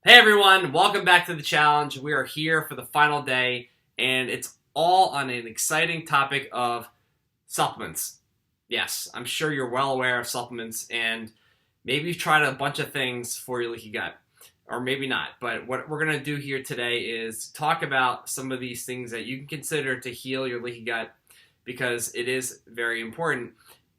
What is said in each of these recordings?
Hey everyone, welcome back to the challenge. We are here for the final day, and it's all on an exciting topic of supplements. Yes, I'm sure you're well aware of supplements, and maybe you've tried a bunch of things for your leaky gut, or maybe not. But what we're going to do here today is talk about some of these things that you can consider to heal your leaky gut because it is very important.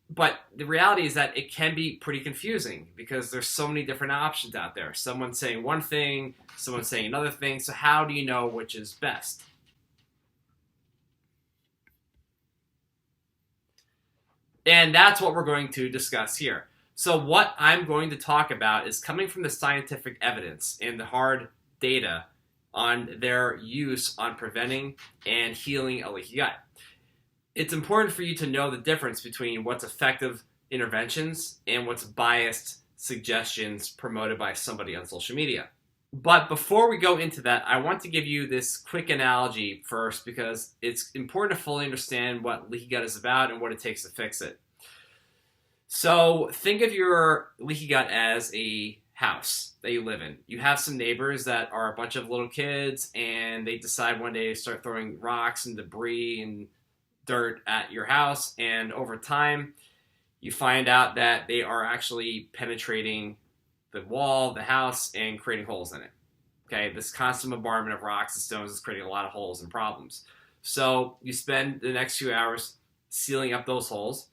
But the reality is that it can be pretty confusing because there's so many different options out there. Someone's saying one thing, someone's saying another thing. So how do you know which is best? And that's what we're going to discuss here. So what I'm going to talk about is coming from the scientific evidence and the hard data on their use on preventing and healing a leaky gut. It's important for you to know the difference between what's effective interventions and what's biased suggestions promoted by somebody on social media. But before we go into that, I want to give you this quick analogy first because it's important to fully understand what leaky gut is about and what it takes to fix it. So think of your leaky gut as a house that you live in. You have some neighbors that are a bunch of little kids, and they decide one day to start throwing rocks and debris and dirt at your house, and over time you find out that they are actually penetrating the wall of the house and creating holes in it. Okay, this constant bombardment of rocks and stones is creating a lot of holes and problems. So you spend the next few hours sealing up those holes,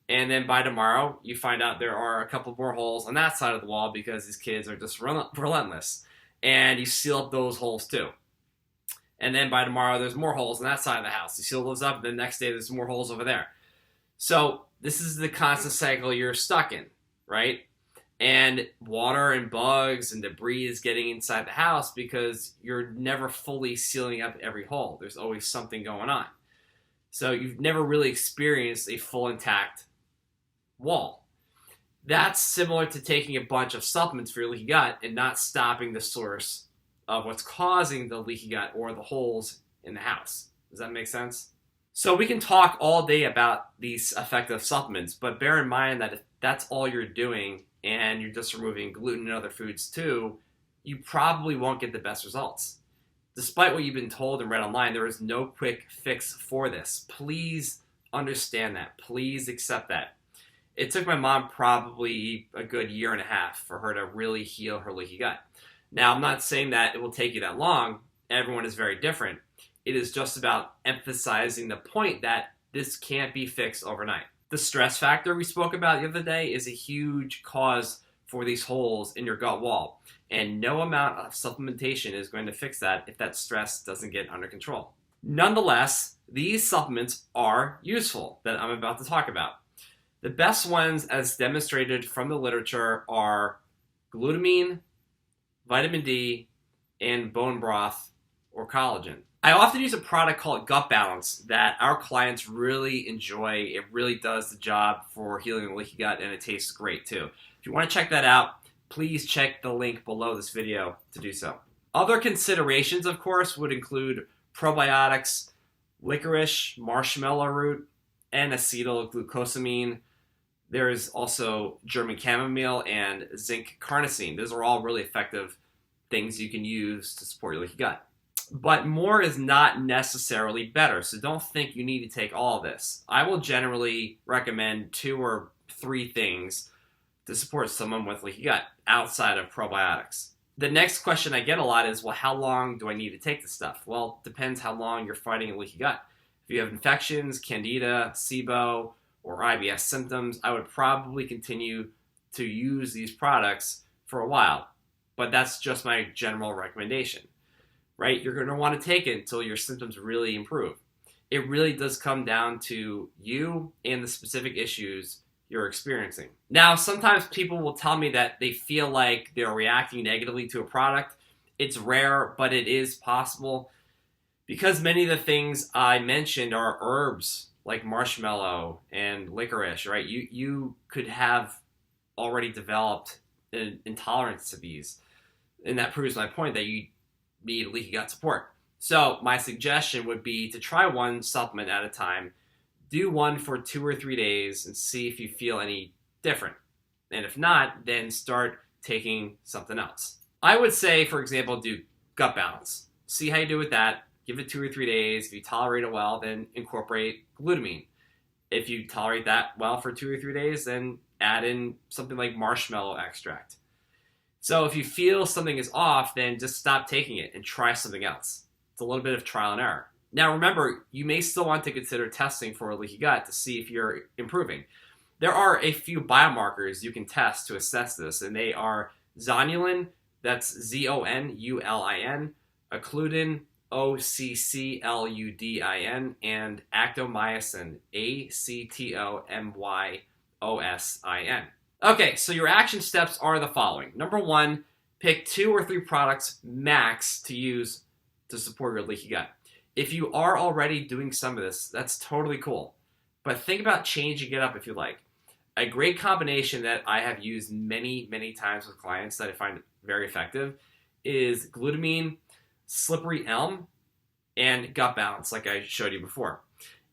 and then by tomorrow you find out there are a couple more holes on that side of the wall because these kids are just relentless, and you seal up those holes too. And then by tomorrow, there's more holes on that side of the house. You seal those up, and the next day, there's more holes over there. So this is the constant cycle you're stuck in, right? And water and bugs and debris is getting inside the house because you're never fully sealing up every hole. There's always something going on. So you've never really experienced a full intact wall. That's similar to taking a bunch of supplements for your leaky gut and not stopping the source of what's causing the leaky gut or the holes in the house. Does that make sense? So we can talk all day about these effective supplements, but bear in mind that if that's all you're doing and you're just removing gluten and other foods too, you probably won't get the best results. Despite what you've been told and read online, there is no quick fix for this. Please understand that. Please accept that. It took my mom probably a good year and a half for her to really heal her leaky gut. Now, I'm not saying that it will take you that long. Everyone is very different. It is just about emphasizing the point that this can't be fixed overnight. The stress factor we spoke about the other day is a huge cause for these holes in your gut wall. And no amount of supplementation is going to fix that if that stress doesn't get under control. Nonetheless, these supplements are useful that I'm about to talk about. The best ones, as demonstrated from the literature, are glutamine, vitamin D, and bone broth or collagen. I often use a product called Gut Balance that our clients really enjoy. It really does the job for healing the leaky gut, and it tastes great too. If you want to check that out, please check the link below this video to do so. Other considerations, of course, would include probiotics, licorice, marshmallow root, and acetylglucosamine. There is also German chamomile and zinc carnosine. Those are all really effective things you can use to support your leaky gut. But more is not necessarily better, so don't think you need to take all of this. I will generally recommend 2 or 3 things to support someone with leaky gut outside of probiotics. The next question I get a lot is, well, how long do I need to take this stuff? Well, it depends how long you're fighting a leaky gut. If you have infections, candida, SIBO, or IBS symptoms, I would probably continue to use these products for a while. But that's just my general recommendation, right? You're going to want to take it until your symptoms really improve. It really does come down to you and the specific issues you're experiencing. Now, sometimes people will tell me that they feel like they're reacting negatively to a product. It's rare, but it is possible because many of the things I mentioned are herbs like marshmallow and licorice, right? You could have already developed an intolerance to these. And that proves my point that you need leaky gut support. So my suggestion would be to try one supplement at a time. Do one for 2 or 3 days and see if you feel any different. And if not, then start taking something else. I would say, for example, do gut balance. See how you do with that. Give it 2 or 3 days. If you tolerate it well, then incorporate glutamine. If you tolerate that well for 2 or 3 days, then add in something like marshmallow extract. So if you feel something is off, then just stop taking it and try something else. It's a little bit of trial and error. Now remember, you may still want to consider testing for a leaky gut to see if you're improving. There are a few biomarkers you can test to assess this, and they are zonulin, that's zonulin, occludin, occludin, and actomyosin, actomyosin. Okay, so your action steps are the following. Number 1, pick 2 or 3 products max to use to support your leaky gut. If you are already doing some of this, that's totally cool. But think about changing it up if you like. A great combination that I have used many, many times with clients that I find very effective is glutamine, slippery elm, and gut balance, like I showed you before.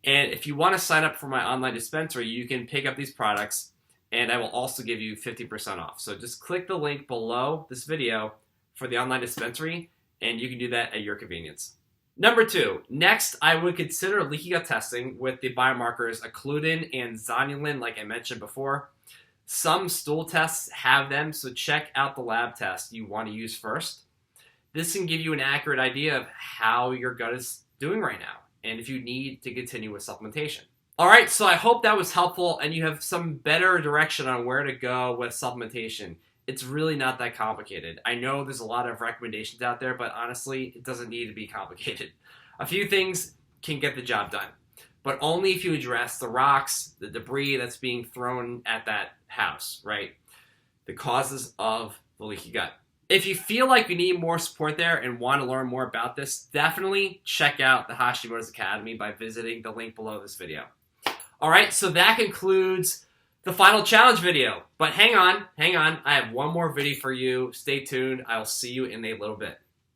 And if you want to sign up for my online dispensary, you can pick up these products, and I will also give you 50% off. So just click the link below this video for the online dispensary, and you can do that at your convenience. Number 2, next I would consider leaky gut testing with the biomarkers occludin and zonulin, like I mentioned before. Some stool tests have them, so check out the lab test you want to use first. This can give you an accurate idea of how your gut is doing right now, and if you need to continue with supplementation. All right, so I hope that was helpful and you have some better direction on where to go with supplementation. It's really not that complicated. I know there's a lot of recommendations out there, but honestly, it doesn't need to be complicated. A few things can get the job done, but only if you address the rocks, the debris that's being thrown at that house, right? The causes of the leaky gut. If you feel like you need more support there and want to learn more about this, definitely check out the Hashimoto's Academy by visiting the link below this video. All right, so that concludes the final challenge video. But hang on, I have one more video for you. Stay tuned. I will see you in a little bit.